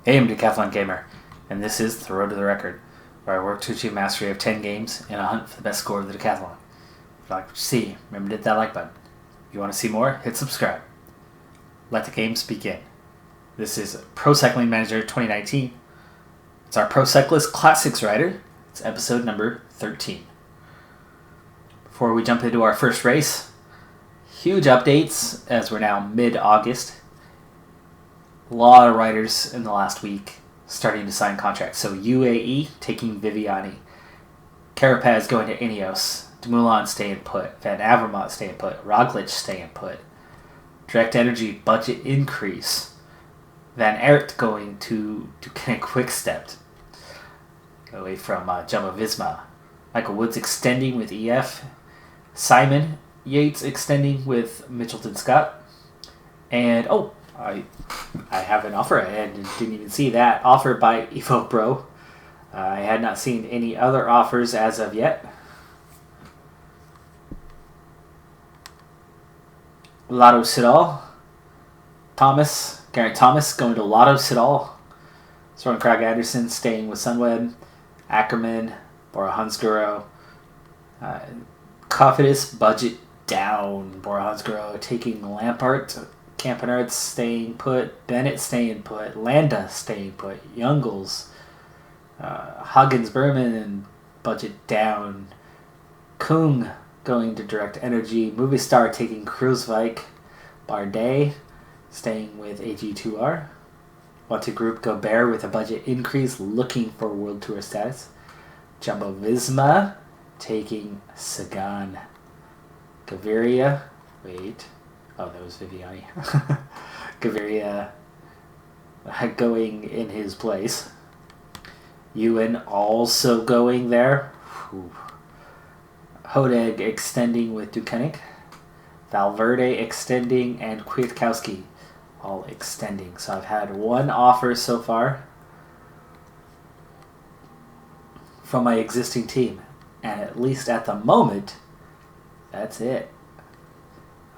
Hey, I'm Decathlon Gamer, and this is The Road to the Record, where I work to achieve mastery of 10 games in a hunt for the best score of the Decathlon. If you like what you see, remember to hit that like button. If you want to see more, hit subscribe. Let the games begin. This is Pro Cycling Manager 2019. It's our Pro Cyclist Classics Rider. It's episode number 13. Before we jump into our first race, huge updates as we're now mid-August. A lot of riders in the last week starting to sign contracts. So UAE taking Viviani. Carapaz going to Ineos. Dumoulin staying put. Van Avermaet staying put. Roglic staying put. Direct Energy budget increase. Van Aert going to Decathlon Quick-Step. Away from Jumbo-Visma. Michael Woods extending with EF. Simon Yates extending with Mitchelton Scott. And, I have an offer and didn't even see that. Offered by Evo Pro. I had not seen any other offers as of yet. Lotto Sidal. Geraint Thomas going to Lotto Sidal. Soren Kragh Andersen staying with Sunweb. Ackerman, Bora Hansgrohe. Cofidis budget down. Bora Hansgrohe taking Lampart. Campenard staying put. Bennett staying put. Landa staying put. Youngles. Huggins Berman budget down. Kung going to Direct Energy. Movistar taking Kruiswijk. Bardet staying with AG2R. Wanted Group Gobert with a budget increase looking for World Tour status. Jumbo Visma taking Sagan. Gaviria. Wait. Oh, that was Viviani. Gaviria going in his place. Ewan also going there. Whew. Hodeg extending with Ducanic. Valverde extending and Kwiatkowski all extending. So I've had one offer so far from my existing team. And at least at the moment, that's it.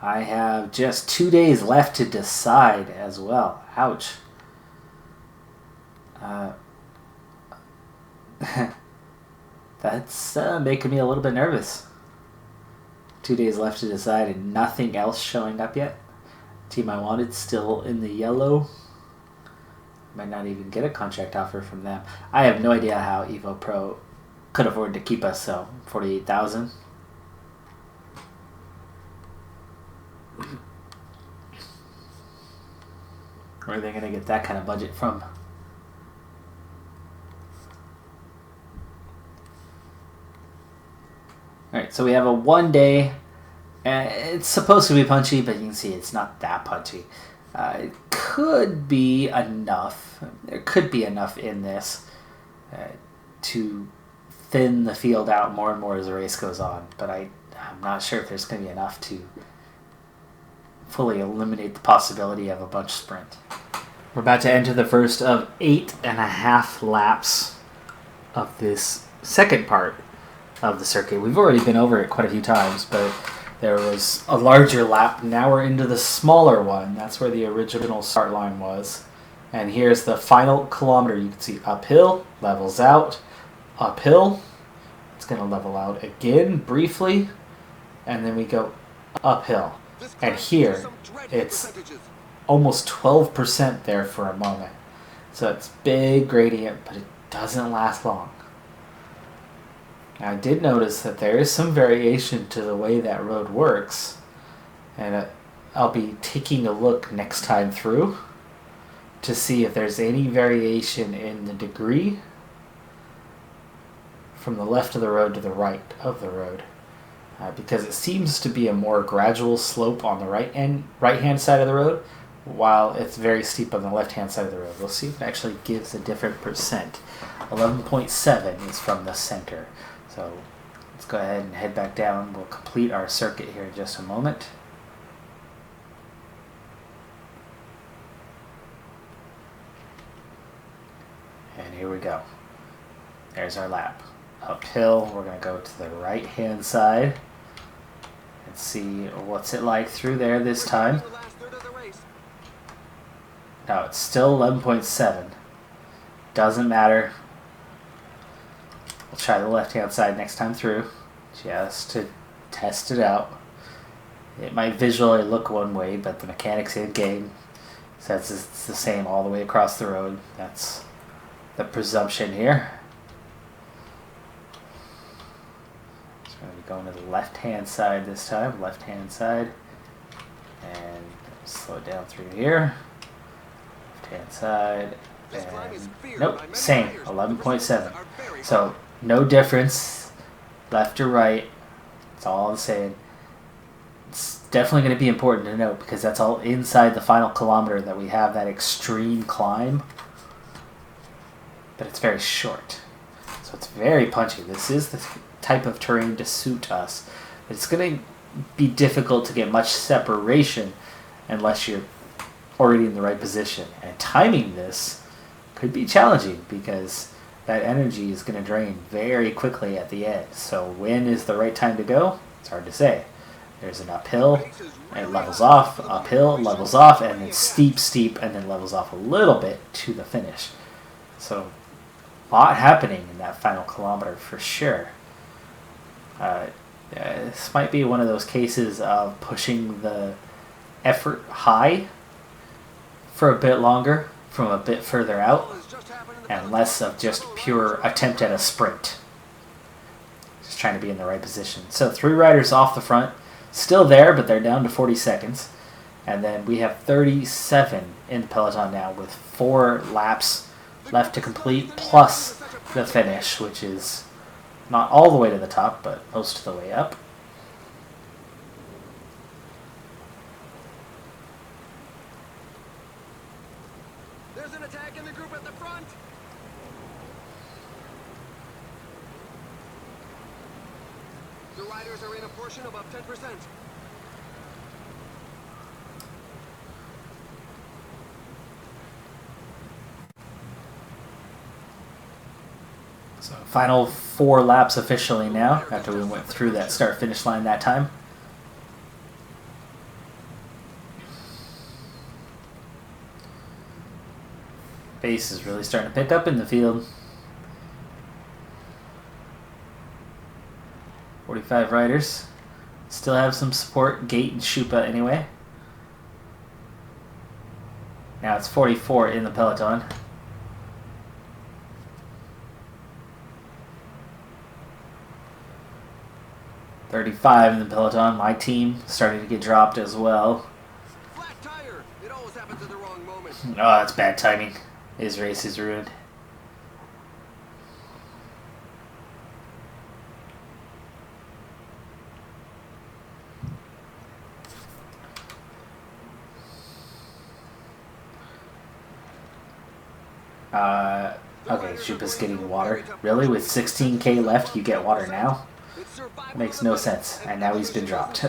I have just 2 days left to decide as well. Ouch. That's making me a little bit nervous. 2 days left to decide and nothing else showing up yet. Team I wanted still in the yellow. Might not even get a contract offer from them. I have no idea how Evo Pro could afford to keep us, so 48,000. Where are they going to get that kind of budget from? Alright, so we have a 1 day. It's supposed to be punchy, but you can see it's not that punchy. It could be enough. There could be enough in this to thin the field out more and more as the race goes on. But I'm not sure if there's going to be enough to fully eliminate the possibility of a bunch sprint. We're about to enter the first of 8.5 laps of this second part of the circuit. We've already been over it quite a few times, but there was a larger lap. Now we're into the smaller one. That's where the original start line was. And here's the final kilometer. You can see uphill, levels out, uphill. It's going to level out again briefly, and then we go uphill. And here, it's almost 12% there for a moment. So it's big gradient, but it doesn't last long. Now, I did notice that there is some variation to the way that road works. And I'll be taking a look next time through to see if there's any variation in the degree from the left of the road to the right of the road. Because it seems to be a more gradual slope on the right-hand side of the road, while it's very steep on the left-hand side of the road. We'll see if it actually gives a different percent. 11.7 is from the center. So let's go ahead and head back down. We'll complete our circuit here in just a moment. And here we go. There's our lap. Uphill, we're going to go to the right-hand side. Let's see what's it like through there this time. No, it's still 11.7. Doesn't matter. We'll try the left-hand side next time through, just to test it out. It might visually look one way, but the mechanics in game says it's the same all the way across the road. That's the presumption here. So we're going to the left-hand side this time. Left-hand side. And slow it down through here. Left-hand side. And nope, same. 11.7. So no difference. Left or right. It's all the same. It's definitely going to be important to note because that's all inside the final kilometer that we have that extreme climb. But it's very short. So it's very punchy. This is the type of terrain to suit us. It's going to be difficult to get much separation unless you're already in the right position. And timing this could be challenging because that energy is going to drain very quickly at the end. So when is the right time to go? It's hard to say. There's an uphill, and it levels off, uphill, levels off, and then steep, and then levels off a little bit to the finish. So a lot happening in that final kilometer for sure. This might be one of those cases of pushing the effort high for a bit longer from a bit further out and less of just pure attempt at a sprint. Just trying to be in the right position. So 3 riders off the front, still there, but they're down to 40 seconds. And then we have 37 in the peloton now with 4 laps left to complete plus the finish, which is not all the way to the top, but most of the way up. There's an attack in the group at the front. The riders are in a portion above 10%. So final 4 laps officially now, after we went through that start-finish line that time. Pace is really starting to pick up in the field. 45 riders. Still have some support, Gate and Shupa anyway. Now it's 44 in the peloton. .35 in the peloton. My team starting to get dropped as well. Flat tire. It always happens at the wrong moment. Oh, that's bad timing. His race is ruined. Okay, Shupa's getting water. Really? With 16k left, you get water now? Makes no sense. And now he's been dropped.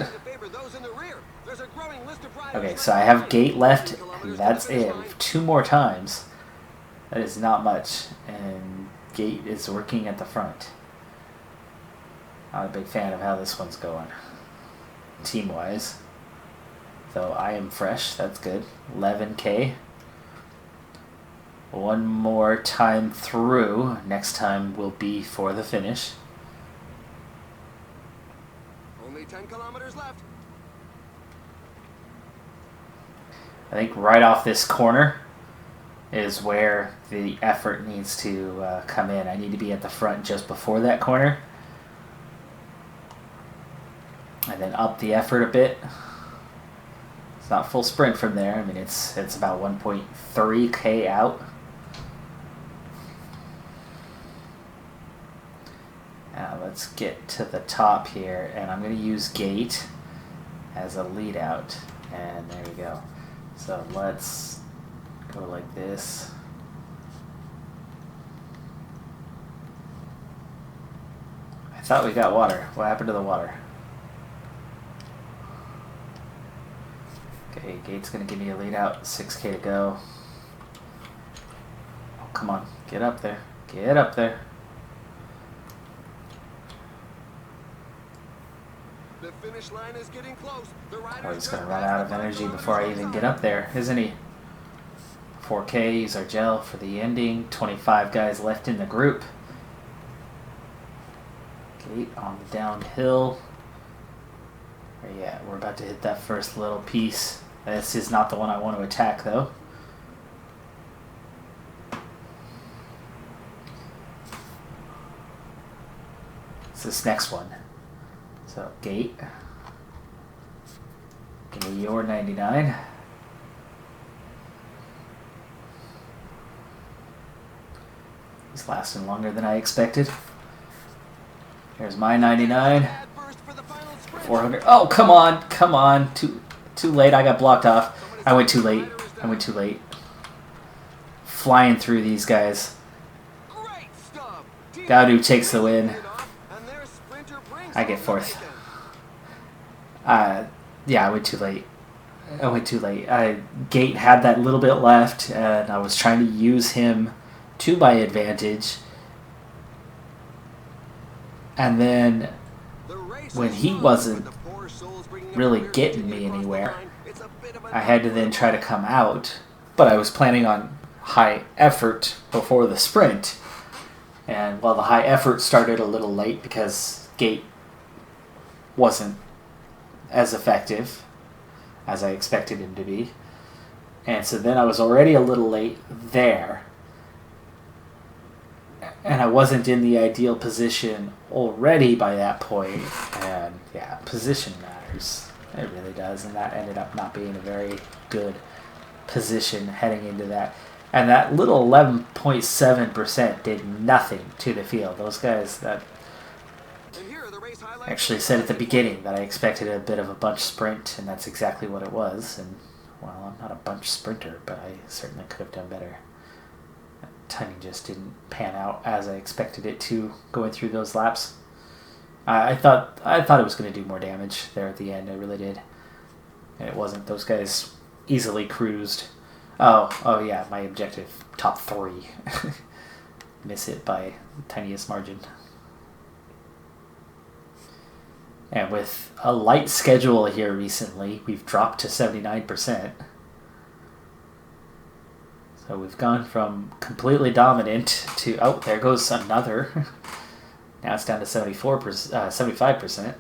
Okay, so I have Gate left, and that's it. 2 more times. That is not much. And Gate is working at the front. Not a big fan of how this one's going, team-wise. Though I am fresh, that's good. 11k. 1 more time through. Next time will be for the finish. Only 10 kilometers left. I think right off this corner is where the effort needs to come in. I need to be at the front just before that corner. And then up the effort a bit. It's not full sprint from there. I mean, it's about 1.3k out. Now let's get to the top here, and I'm going to use Gate as a lead out. And there we go. So let's go like this. I thought we got water. What happened to the water? Okay, Gate's going to give me a lead out. 6k to go. Oh, come on. Get up there. Get up there. The finish line is getting close. The Oh, he's going to run out of energy before I even get up there, isn't he? 4K, use our gel for the ending. 25 guys left in the group. Gate on the downhill. Yeah, we're about to hit that first little piece. This is not the one I want to attack, though. It's this next one. So, gate. Give me your 99. It's lasting longer than I expected. Here's my 99. 400. Oh, come on. Come on. Too late. I got blocked off. I went too late. Flying through these guys. Gaudu takes the win. I get fourth. Yeah, I went too late. Gate had that little bit left, and I was trying to use him to my advantage. And then when he wasn't really getting me anywhere, I had to then try to come out. But I was planning on high effort before the sprint. And while the high effort started a little late because Gate wasn't as effective as I expected him to be. And so then I was already a little late there. And I wasn't in the ideal position already by that point. And yeah, position matters. It really does. And that ended up not being a very good position heading into that. And that little 11.7% did nothing to the field. Those guys that actually said at the beginning that I expected a bit of a bunch sprint, and that's exactly what it was. And, well, I'm not a bunch sprinter, but I certainly could have done better. Timing just didn't pan out as I expected it to going through those laps. I thought it was going to do more damage there at the end. I really did. And it wasn't. Those guys easily cruised. Oh yeah, my objective, top 3. Miss it by the tiniest margin. And with a light schedule here recently, we've dropped to 79%. So we've gone from completely dominant to, oh, there goes another. Now it's down to 75%.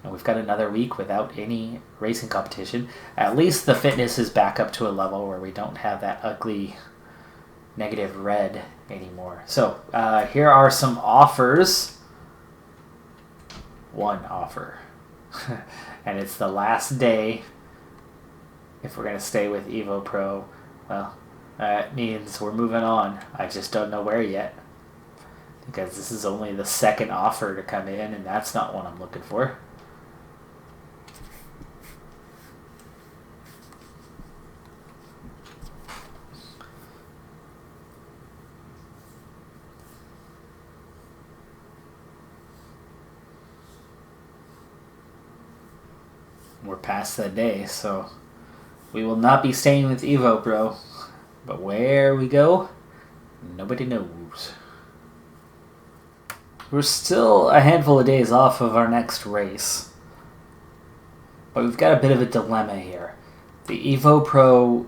And we've got another week without any racing competition. At least the fitness is back up to a level where we don't have that ugly negative red anymore. So here are some offers. One offer. And it's the last day. If we're going to stay with Evo Pro, well, that means we're moving on. I just don't know where yet. Because this is only the second offer to come in, and that's not one I'm looking for. We're past that day, so we will not be staying with Evo Pro. But where we go, nobody knows. We're still a handful of days off of our next race. But we've got a bit of a dilemma here. The Evo Pro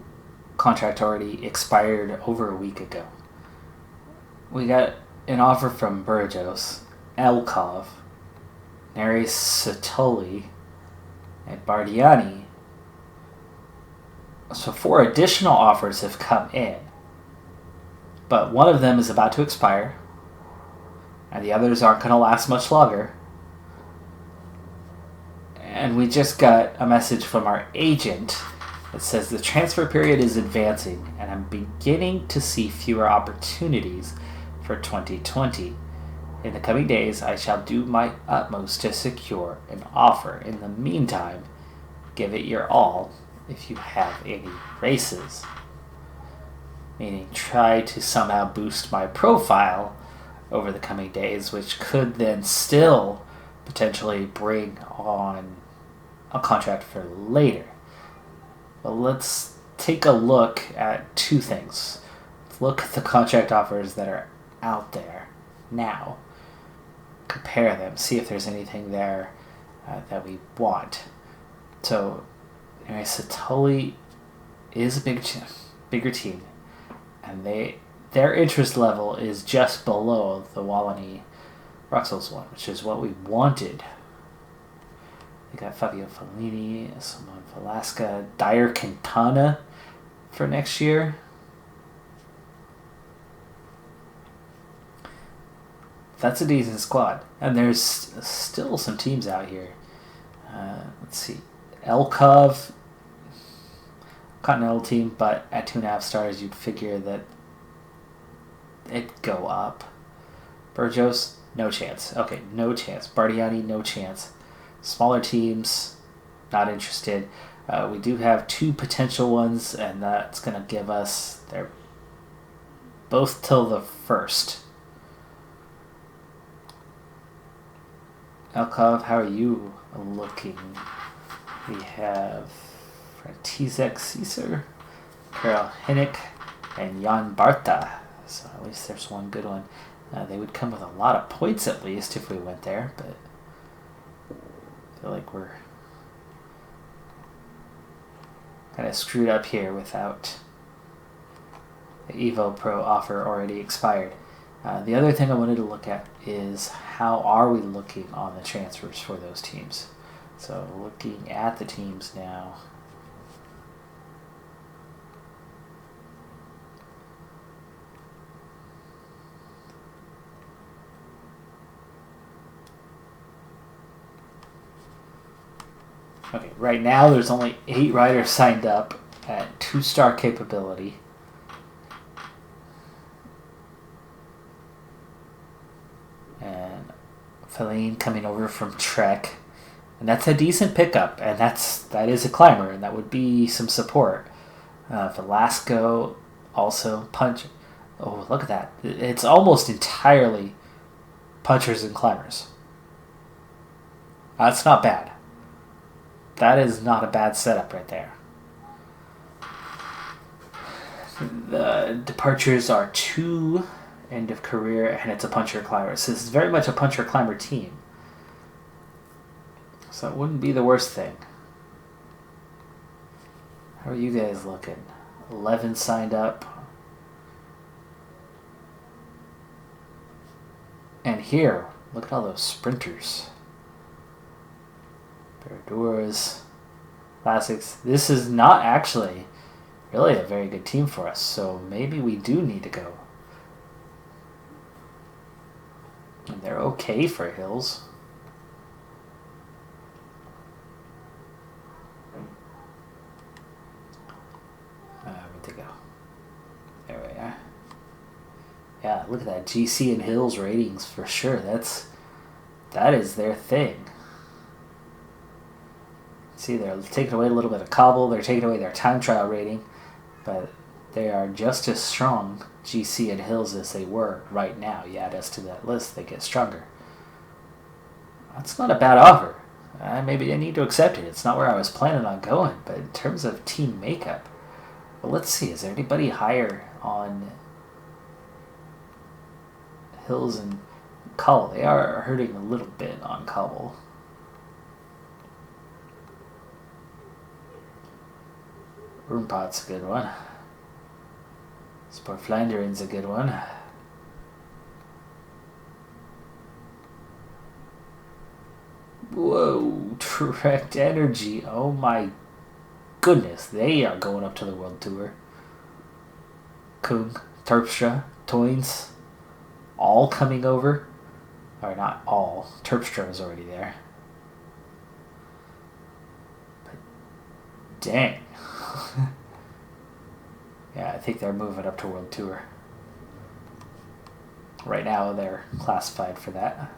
contract already expired over a week ago. We got an offer from Burgos, Elkov, Neri Satoli, and Bardiani. So 4 additional offers have come in. But one of them is about to expire, and the others aren't going to last much longer. And we just got a message from our agent that says the transfer period is advancing, and I'm beginning to see fewer opportunities for 2020. In the coming days, I shall do my utmost to secure an offer. In the meantime, give it your all if you have any races. Meaning, try to somehow boost my profile over the coming days, which could then still potentially bring on a contract for later. But let's take a look at 2 things. Let's look at the contract offers that are out there now. Compare them, see if there's anything there that we want. So, anyway, Satoli is a bigger team, and their interest level is just below the Wallonie Bruxelles one, which is what we wanted. They got Fabio Fellini, Simone Velasca, Dyer Quintana for next year. That's a decent squad. And there's still some teams out here. Let's see. Elkov, Continental team, but at 2.5 stars, you'd figure that it'd go up. Burgos, no chance. Okay, no chance. Bardiani, no chance. Smaller teams, not interested. We do have 2 potential ones, and that's going to give us... They're both till the 1st. Elkov, how are you looking? We have František Caesar, Karel Hinnick, and Jan Barta. So at least there's one good one. They would come with a lot of points at least if we went there, but I feel like we're kind of screwed up here without the Evo Pro offer already expired. The other thing I wanted to look at is how are we looking on the transfers for those teams. So looking at the teams now. Okay, right now there's only 8 riders signed up at 2-star capability. And Feline coming over from Trek. And that's a decent pickup, and that is a climber, and that would be some support. Velasco also punch. Oh, look at that! It's almost entirely punchers and climbers. That's not bad. That is not a bad setup right there. The departures are 2 end of career, and it's a puncher climber. So this is very much a puncher climber team. So it wouldn't be the worst thing. How are you guys looking? 11 signed up. And here, look at all those sprinters. Verduras, Classics. This is not actually really a very good team for us, so maybe we do need to go. And they're okay for hills. Where'd they go? There we are. Yeah, look at that. GC and hills ratings for sure. That is their thing. See, they're taking away a little bit of cobble. They're taking away their time trial rating, but they are just as strong, GC and hills, as they were right now. You add us to that list, they get stronger. That's not a bad offer. Maybe I need to accept it. It's not where I was planning on going, but in terms of team makeup, well, let's see. Is there anybody higher on hills and cobble? They are hurting a little bit on cobble. Roompot's a good one. Sport Flanderin's a good one. Whoa, Direct Energy. Oh my goodness. They are going up to the World Tour. Kung, Terpstra, Toynes, all coming over. Or not all. Terpstra is already there. But dang. Yeah, I think they're moving up to World Tour. Right now they're classified for that.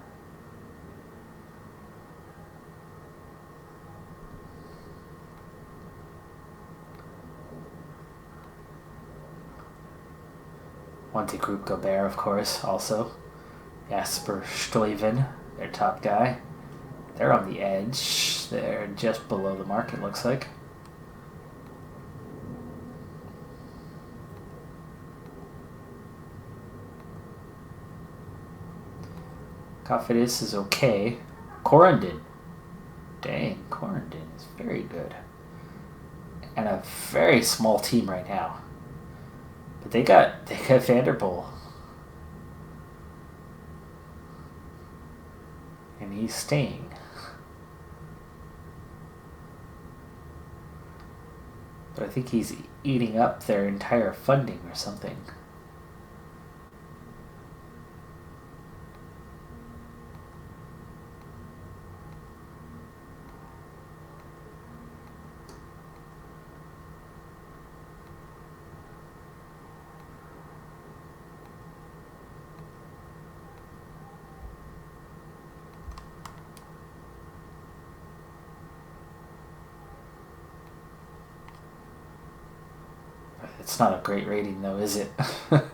Wanty Group Gobert, of course, also. Jasper Stuyven, their top guy. They're on the edge. They're just below the mark, it looks like. Cofidis is okay. Corendon. Dang, Corendon is very good. and a very small team right now. But they got Vanderpool. And he's staying. But I think he's eating up their entire funding or something. It's not a great rating, though, is it? That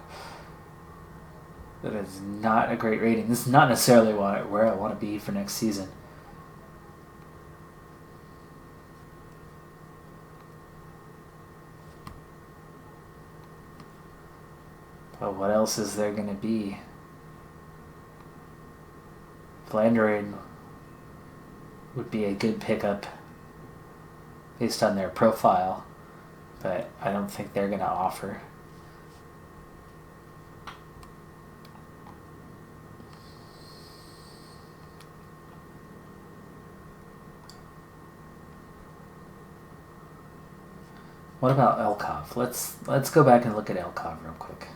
is not a great rating. This is not necessarily where I want to be for next season. But what else is there going to be? Flandering would be a good pickup based on their profile. But I don't think they're going to offer. What about Elkov? Let's go back and look at Elkov real quick.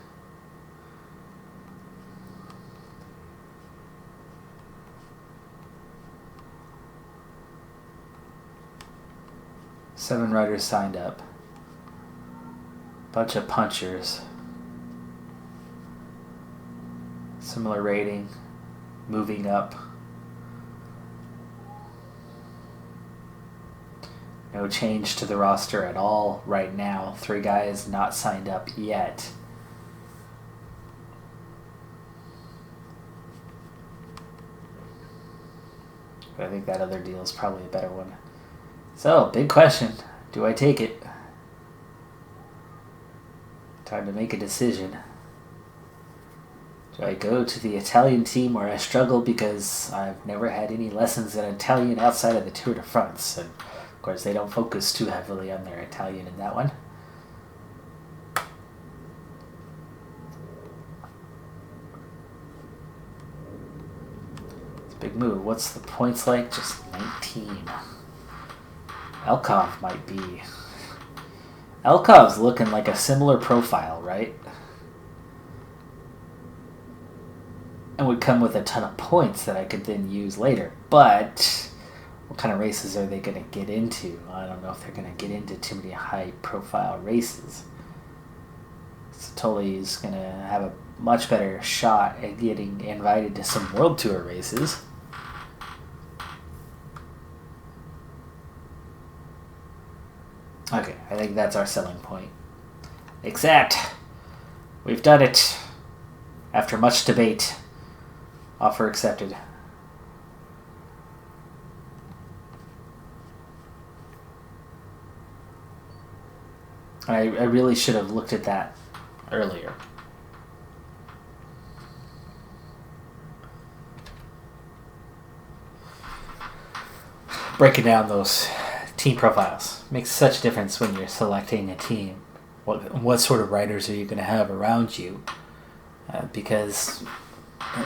Seven riders signed up. Bunch of punchers. Similar rating. Moving up. No change to the roster at all right now. 3 guys not signed up yet. But I think that other deal is probably a better one. So, big question. Do I take it? Time to make a decision. Do I go to the Italian team where I struggle because I've never had any lessons in Italian outside of the Tour de France? And of course, they don't focus too heavily on their Italian in that one. It's a big move. What's the points like? Just 19. Elkov might be. Elkov's looking like a similar profile, right? And would come with a ton of points that I could then use later. But what kind of races are they going to get into? I don't know if they're going to get into too many high-profile races. So Tully's going to have a much better shot at getting invited to some World Tour races. Okay, I think that's our selling point. Except, we've done it. After much debate, offer accepted. I really should have looked at that earlier. Breaking down those team profiles makes such a difference when you're selecting a team. What sort of riders are you going to have around you? Because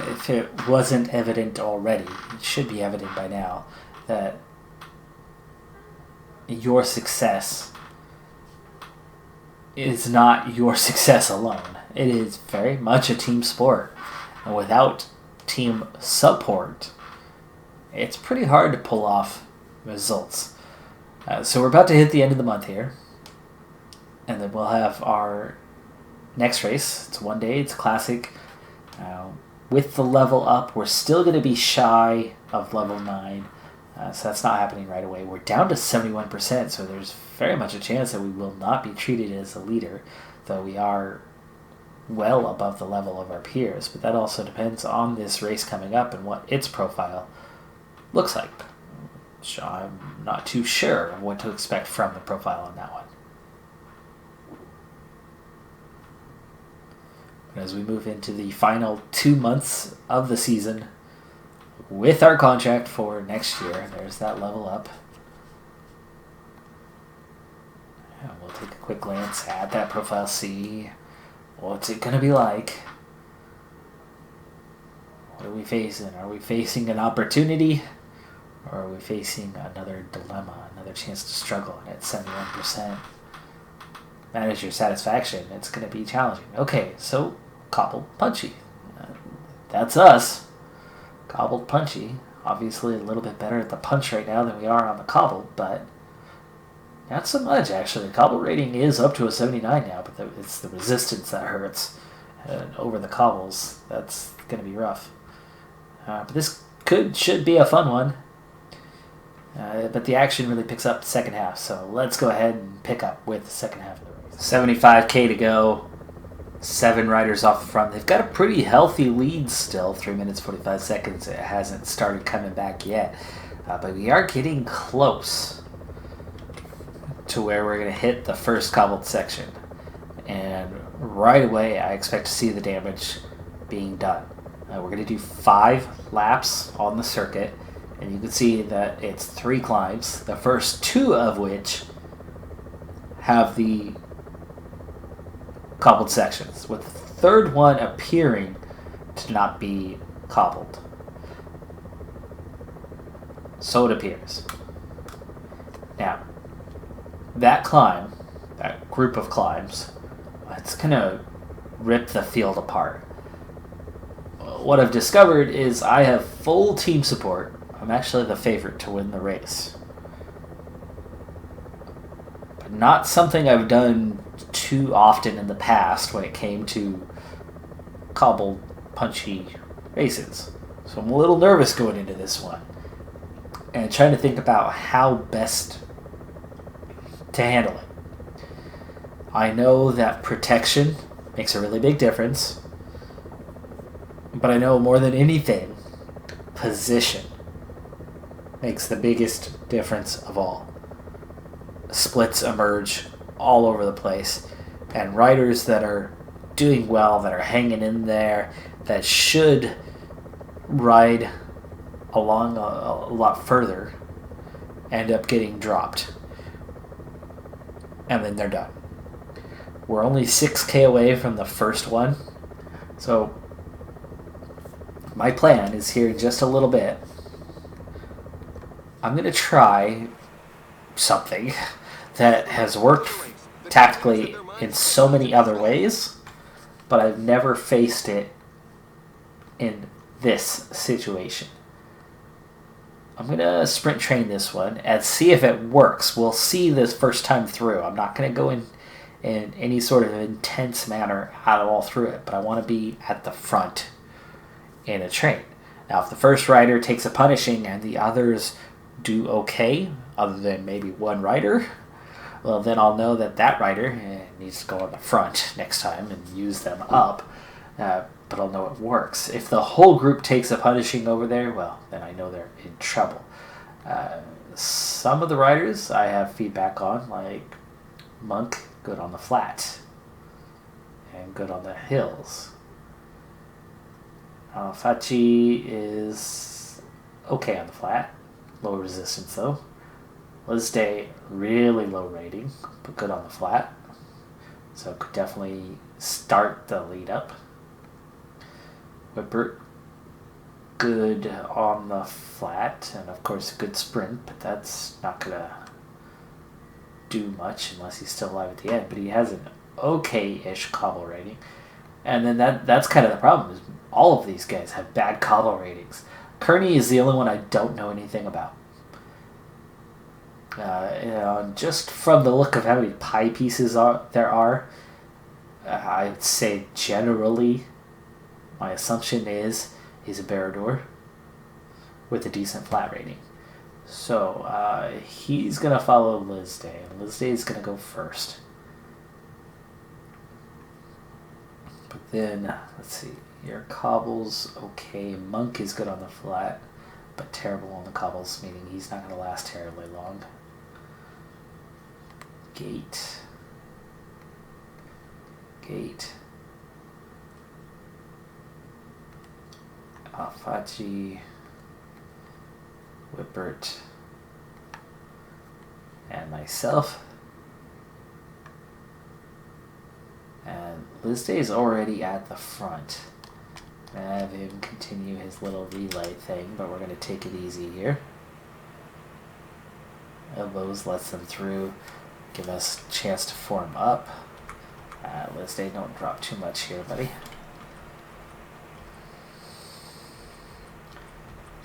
if it wasn't evident already, it should be evident by now that your success is not your success alone. It is very much a team sport. And without team support, it's pretty hard to pull off results. So we're about to hit the end of the month here. And then we'll have our next race. It's 1 day. It's classic. With the level up, we're still going to be shy of level 9. So that's not happening right away. We're down to 71%, so there's very much a chance that we will not be treated as a leader, though we are well above the level of our peers. But that also depends on this race coming up and what its profile looks like. So I'm not too sure of what to expect from the profile on that one. But as we move into the final 2 months of the season with our contract for next year, there's that level up. quick glance at that profile, see what's it going to be like. What are we facing? Are we facing an opportunity? Or are we facing another dilemma, another chance to struggle? And at 71%, manage your satisfaction. It's going to be challenging. Okay, so cobbled punchy. That's us. Cobbled punchy. Obviously a little bit better at the punch right now than we are on the cobbled, but not so much actually. The cobble rating is up to a 79 now, but it's the resistance that hurts. And over the cobbles, that's going to be rough. But this should be a fun one. But the action really picks up the second half, so let's go ahead and pick up with the second half of the race. 75k to go. 7 riders off the front. They've got a pretty healthy lead still. 3 minutes 45 seconds. It hasn't started coming back yet. But we are getting close to where we're going to hit the first cobbled section. And right away, I expect to see the damage being done. We're going to do 5 laps on the circuit. And you can see that it's 3 climbs. The first 2 of which have the cobbled sections, with the third one appearing to not be cobbled. So it appears. Now, that climb, that group of climbs, it's going to rip the field apart. What I've discovered is I have full team support. I'm actually the favorite to win the race. But not something I've done too often in the past when it came to cobbled punchy races. So I'm a little nervous going into this one. And trying to think about how best to handle it. I know that protection makes a really big difference. But I know more than anything, position makes the biggest difference of all. Splits emerge all over the place, and riders that are doing well, that are hanging in there, that should ride along a lot further, end up getting dropped. And then they're done. We're only 6k away from the first one, so my plan is here in just a little bit. I'm going to try something that has worked tactically in so many other ways, but I've never faced it in this situation. I'm going to sprint train this one and see if it works. We'll see this first time through. I'm not going to go in any sort of intense manner out all through it, but I want to be at the front in a train. Now, if the first rider takes a punishing and the others do okay, other than maybe one rider, well, then I'll know that rider needs to go on the front next time and use them up, but I'll know it works. If the whole group takes a punishing over there, well, then I know they're in trouble. Some of the riders I have feedback on, like Monk, good on the flat, and good on the hills. Fachi is okay on the flat. Low resistance though. Lizday, really low rating, but good on the flat. So could definitely start the lead up. Whippert, good on the flat, and of course a good sprint, but that's not going to do much unless he's still alive at the end. But he has an okay-ish cobble rating. And then that's kind of the problem, is all of these guys have bad cobble ratings. Kearney is the only one I don't know anything about. Just from the look of how many pie pieces there are, I would say generally my assumption is he's a Barrador with a decent flat rating. So he's going to follow Lizday, and Lizday is going to go first. But then, let's see, your cobbles, okay. Monk is good on the flat, but terrible on the cobbles, meaning he's not going to last terribly long. Gate. Fachi, Whippert, and myself. Lizday is already at the front. Have him continue his little relay thing, but we're going to take it easy here. Elbows lets them through, give us a chance to form up. Lizday, don't drop too much here, buddy.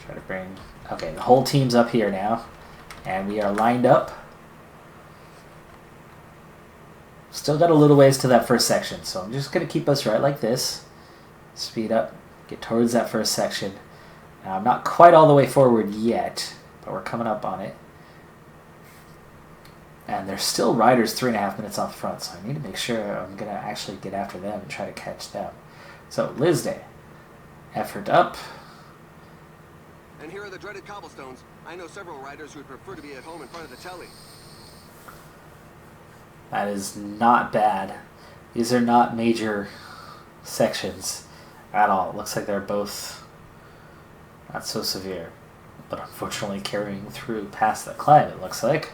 Try to bring... Okay, the whole team's up here now, and we are lined up. Still got a little ways to that first section, so I'm just going to keep us right like this. Speed up, get towards that first section. Now, I'm not quite all the way forward yet, but we're coming up on it. And there's still riders 3.5 minutes off the front, so I need to make sure I'm going to actually get after them and try to catch them. So, Lizday, effort up. And here are the dreaded cobblestones. I know several riders who would prefer to be at home in front of the telly. That is not bad. These are not major sections at all. It looks like they're both not so severe, but unfortunately carrying through past the climb, it looks like.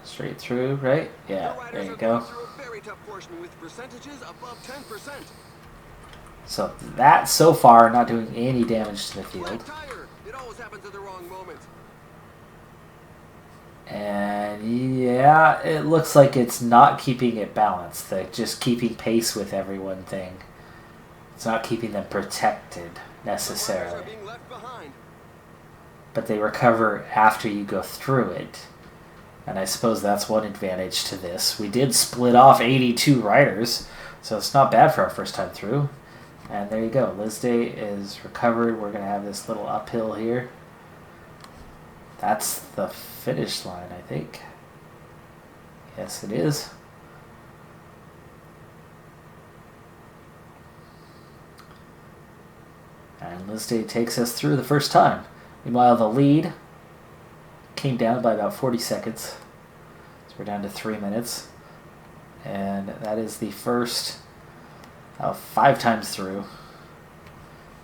Straight through, right? Yeah, there you go. A very tough portion with percentages above 10%. So that, so far, not doing any damage to the field. It always happens at the wrong moment. And yeah, it looks like it's not keeping it balanced. They're just keeping pace with everyone thing. It's not keeping them protected necessarily. But they recover after you go through it. And I suppose that's one advantage to this. We did split off 82 riders, so it's not bad for our first time through. And there you go. Lizday is recovered. We're going to have this little uphill here. That's the finish line, I think. Yes, it is. And Lizday takes us through the first time. Meanwhile, the lead came down by about 40 seconds. So we're down to 3 minutes. And that is the first of 5 times through.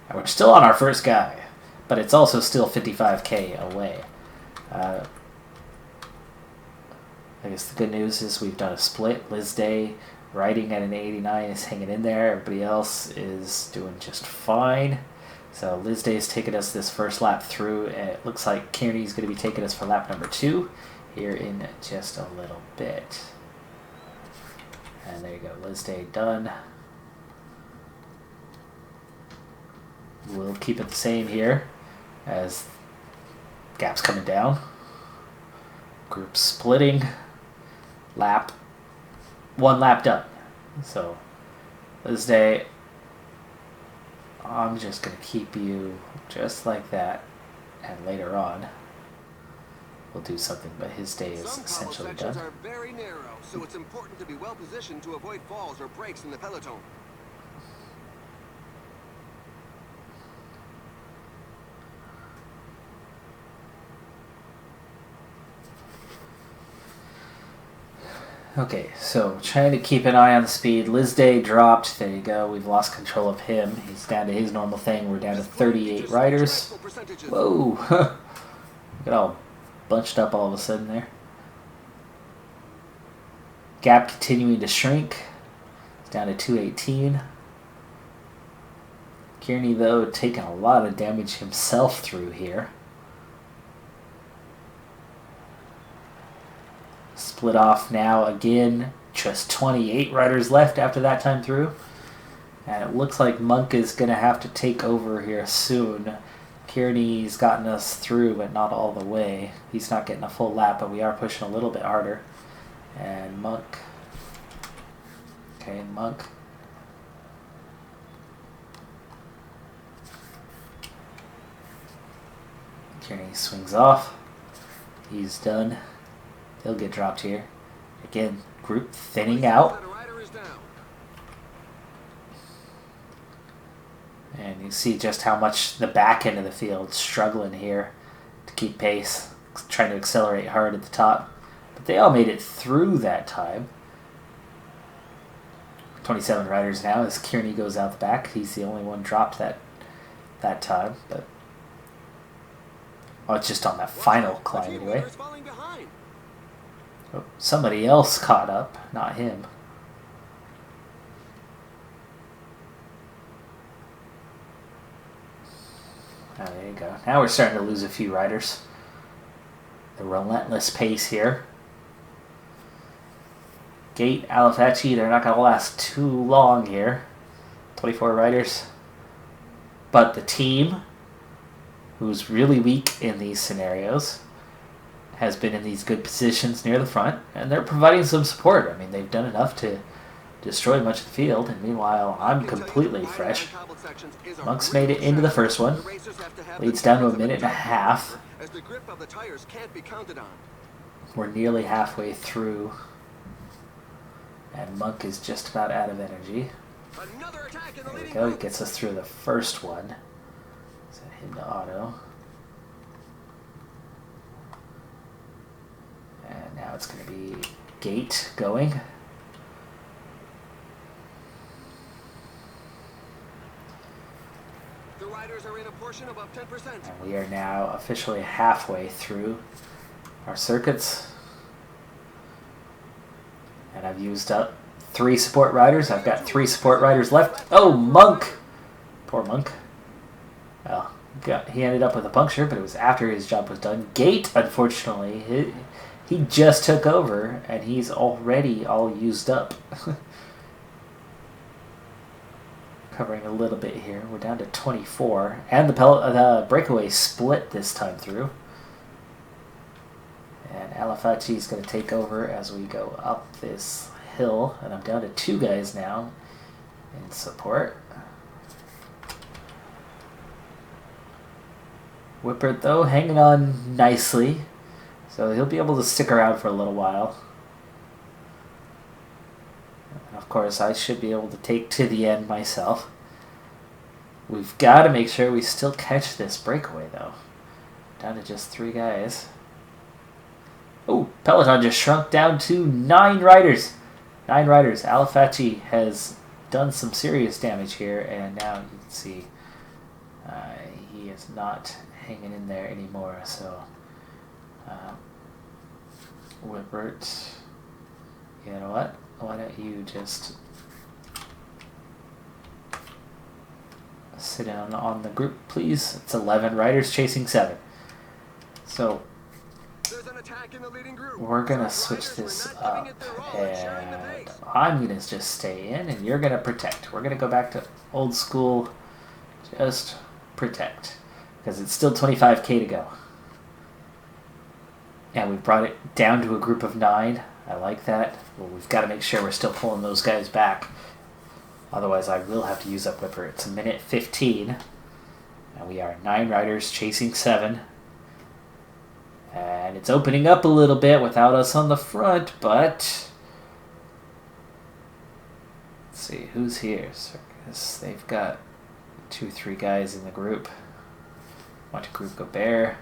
And we're still on our first guy, but it's also still 55k away. I guess the good news is we've done a split. Lizday riding at an 89 is hanging in there. Everybody else is doing just fine. So Lizday has taken us this first lap through, and it looks like Kearney's going to be taking us for lap number 2 here in just a little bit. And there you go, Lizday done. We'll keep it the same here as gap's coming down. Group splitting. One lap done. So Lizday, I'm just going to keep you just like that, and later on we'll do something, but his day is essentially done. Some are very narrow, so it's important to be well positioned to avoid falls or breaks in the peloton. Okay, so trying to keep an eye on the speed. Lizday dropped. There you go. We've lost control of him. He's down to his normal thing. We're down to 38 riders. Whoa! Get all bunched up all of a sudden there. Gap continuing to shrink. It's down to 218. Kearney, though, taking a lot of damage himself through here. Split off now again. Just 28 riders left after that time through. And it looks like Monk is going to have to take over here soon. Kearney's gotten us through, but not all the way. He's not getting a full lap, but we are pushing a little bit harder. And Monk. Okay, Monk. Kearney swings off. He's done. He'll get dropped here. Again, group thinning out. And you see just how much the back end of the field's struggling here to keep pace, trying to accelerate hard at the top. But they all made it through that time. 27 riders now as Kearney goes out the back. He's the only one dropped that time. But it's just on that final climb anyway. Oh, somebody else caught up, not him. Oh, there you go. Now we're starting to lose a few riders. The relentless pace here. Gate, Alafachi, they're not going to last too long here. 24 riders. But the team, who's really weak in these scenarios, has been in these good positions near the front, and they're providing some support. I mean, they've done enough to destroy much of the field, and meanwhile, I'm completely fresh. Monk's made it into the first one. Leads down to a minute and a half. We're nearly halfway through, and Monk is just about out of energy. There we go, he gets us through the first one. Set him to auto. And now it's going to be Gate going. The riders are in a portion above 10%. And we are now officially halfway through our circuits. And I've used up 3 support riders. I've got 3 support riders left. Oh, Monk! Poor Monk. Well, he ended up with a puncture, but it was after his job was done. Gate, unfortunately, he just took over, and he's already all used up. Covering a little bit here. We're down to 24. And the breakaway split this time through. And Alafachi is going to take over as we go up this hill. And I'm down to 2 guys now in support. Whippert, though, hanging on nicely. So he'll be able to stick around for a little while. And of course, I should be able to take to the end myself. We've got to make sure we still catch this breakaway, though. Down to just 3 guys. Oh, Peloton just shrunk down to 9 riders. 9 riders. Alafachi has done some serious damage here, and now you can see he is not hanging in there anymore. So, Whippert, you know what? Why don't you just sit down on the group, please? It's 11 riders chasing 7. So, we're going to switch this up, and I'm going to just stay in, and you're going to protect. We're going to go back to old school, just protect, because it's still 25k to go. And we brought it down to a group of 9. I like that. Well, we've got to make sure we're still pulling those guys back. Otherwise, I will have to use up Whipper. It's a minute 15. And we are 9 riders chasing 7. And it's opening up a little bit without us on the front, but let's see, who's here? Circus. They've got 2-3 guys in the group. Want to group Gobert.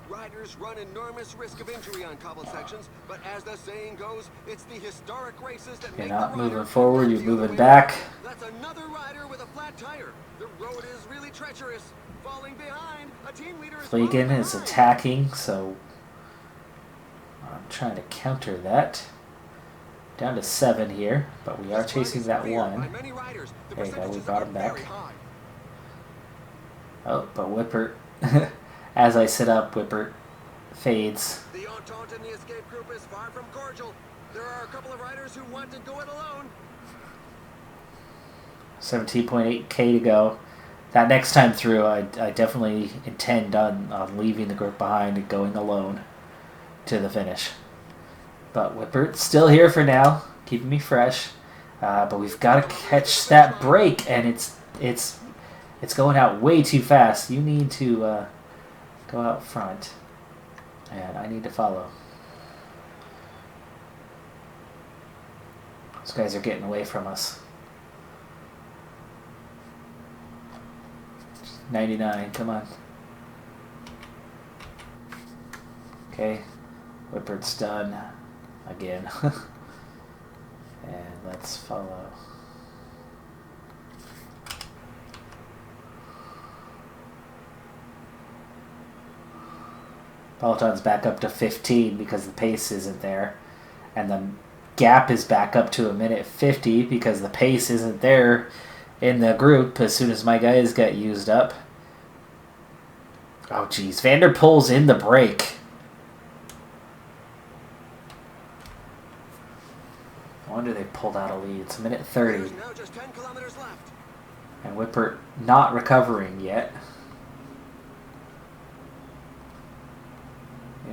Riders run enormous risk of injury on cobbled sections, but as the saying goes, it's the historic races that You're make not the moving rider forward, you're the other moving way back. around. That's another rider with a flat tire. The road is really treacherous. Falling behind, a team leader is Flagan falling is behind. attacking, so I'm trying to counter that. Down to 7 here, but we are This run chasing is that feared by 1. many riders. The There you go, we percentages brought are him back. very high. Oh, but Whippert, as I sit up, Whippert fades. The Entente in the escape group is far from cordial. There are a couple of riders who want to go it alone. 17.8k to go. That next time through, I definitely intend on leaving the group behind and going alone to the finish. But Whippert's still here for now, keeping me fresh. But we've got to catch that break, and it's going out way too fast. You need to go out front, and I need to follow. Those guys are getting away from us. 99, come on. Okay, Whippert's done again. And let's follow. Peloton's back up to 15 because the pace isn't there. And the gap is back up to a minute 50 because the pace isn't there in the group as soon as my guys get used up. Oh, geez. Vanderpool's in the break. No wonder they pulled out a lead. It's a minute 30. There's now just 10 kilometers left. And Whippert not recovering yet.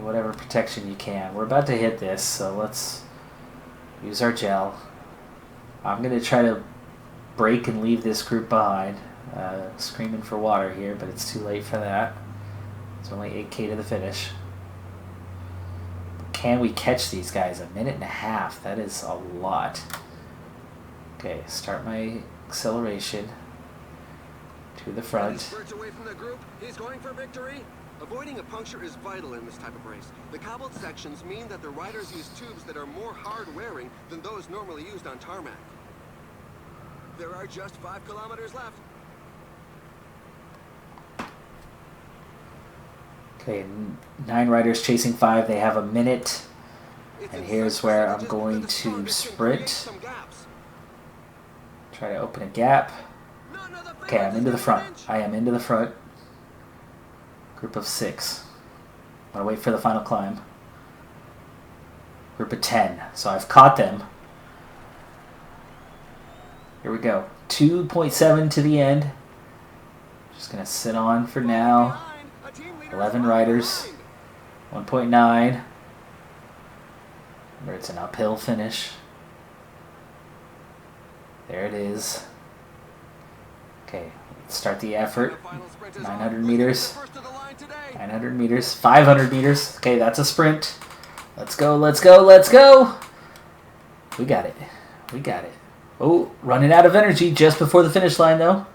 Whatever protection you can. We're about to hit this, so let's use our gel. I'm going to try to break and leave this group behind. Screaming for water here, but it's too late for that. It's only 8K to the finish. Can we catch these guys? A minute and a half. That is a lot. Okay, start my acceleration to the front. Spurts away from the group. He's going for victory. Avoiding a puncture is vital in this type of race. The cobbled sections mean that the riders use tubes that are more hard-wearing than those normally used on tarmac. There are just 5 kilometers left. Okay, 9 riders chasing 5. They have a minute. And here's where I'm going to sprint. Try to open a gap. Okay, I'm into the front. I am into the front. Group of 6. I'm going to wait for the final climb. Group of 10. So I've caught them. Here we go. 2.7 to the end. Just going to sit on for now. 11 riders. 1.9. Remember, it's an uphill finish. There it is. Okay, let's start the effort. 900 meters. 900 meters. 500 meters. Okay, that's a sprint. Let's go, let's go, let's go! We got it. We got it. Oh, running out of energy just before the finish line, though.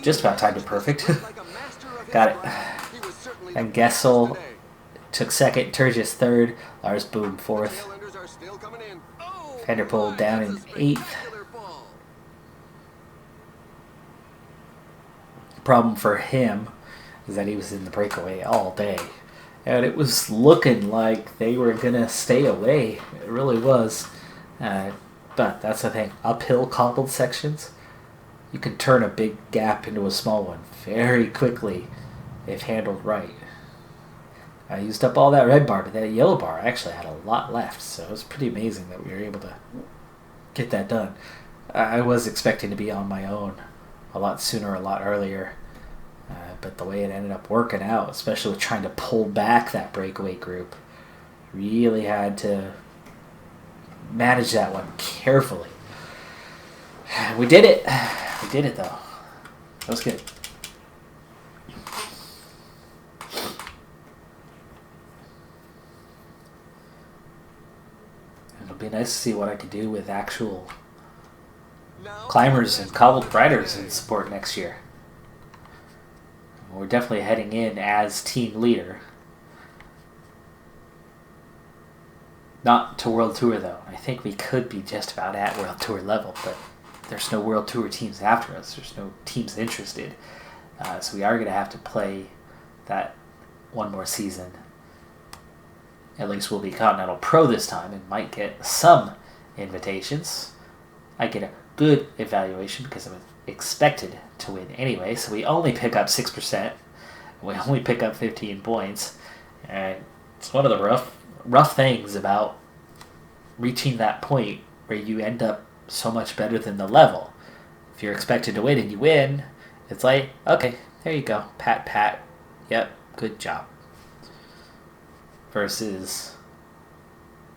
Just about timed it perfect. Got it. And Gessel took second. Turgis third. Lars Boom fourth. Vanderpool down in 8th. Problem for him is that he was in the breakaway all day. And it was looking like they were going to stay away. It really was. But that's the thing. Uphill cobbled sections, you can turn a big gap into a small one very quickly if handled right. I used up all that red bar, but that yellow bar actually had a lot left. So it was pretty amazing that we were able to get that done. I was expecting to be on my own a lot sooner, a lot earlier. But the way it ended up working out, especially with trying to pull back that breakaway group, really had to manage that one carefully. We did it. We did it, though. That was good. It'll be nice to see what I can do with actual climbers and cobbled riders in sport next year. We're definitely heading in as team leader. Not to World Tour, though. I think we could be just about at World Tour level, but there's no World Tour teams after us. There's no teams interested. So we are going to have to play that one more season. At least we'll be Continental Pro this time and might get some invitations. I get a good evaluation because I'm expected to win anyway, so we only pick up 6%. We only pick up 15 points. And it's one of the rough things about reaching that point where you end up so much better than the level. If you're expected to win and you win, it's like, okay, there you go. Pat, pat. Yep, good job. Versus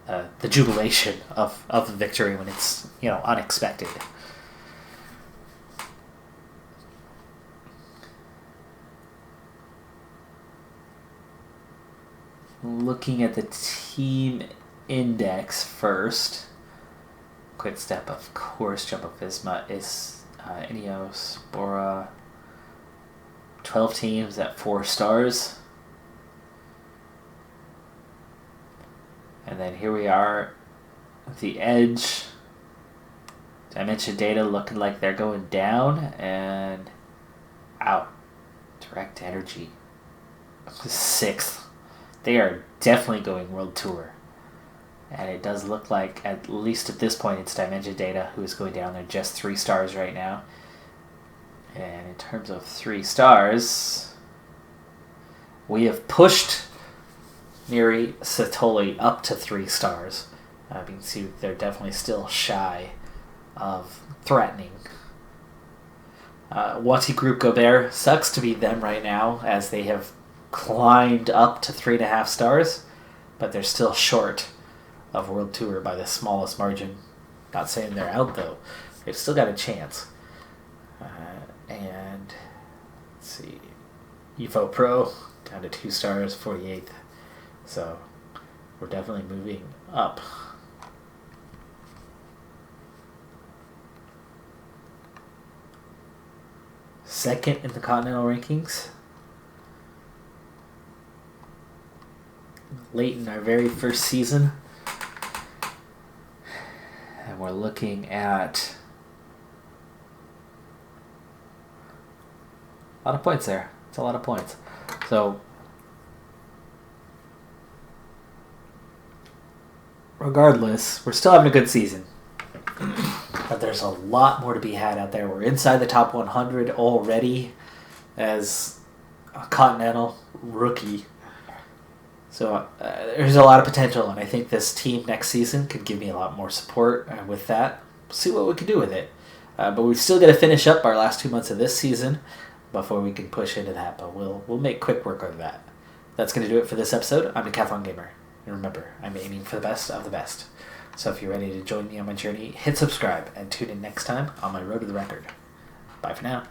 the jubilation of the victory when it's, unexpected. Looking at the team index first. Quick step, of course. Jumbo-Visma is Ineos, Bora. 12 teams at 4 stars. And then here we are, the Edge. Dimension Data looking like they're going down. And out. Direct Energy. 6th. they are definitely going World Tour. And it does look like, at least at this point, it's Dimension Data who is going down there, just 3 stars right now. And in terms of 3 stars, we have pushed Miri Satoli up to 3 stars. You can see they're definitely still shy of threatening. Wanty Group Gobert sucks to be them right now, as they have climbed up to 3.5 stars, but they're still short of World Tour by the smallest margin. Not saying they're out, though. They've still got a chance. And let's see, UFO Pro down to 2 stars, 48th. So we're definitely moving up. Second in the Continental rankings. Late in our very first season. And we're looking at a lot of points there. It's a lot of points. So regardless, we're still having a good season. But there's a lot more to be had out there. We're inside the top 100 already as a Continental rookie. So there's a lot of potential, and I think this team next season could give me a lot more support with that. See what we can do with it. But we've still got to finish up our last 2 months of this season before we can push into that. But we'll make quick work of that. That's going to do it for this episode. I'm Decathlon Gamer. And remember, I'm aiming for the best of the best. So if you're ready to join me on my journey, hit subscribe and tune in next time on my road to the record. Bye for now.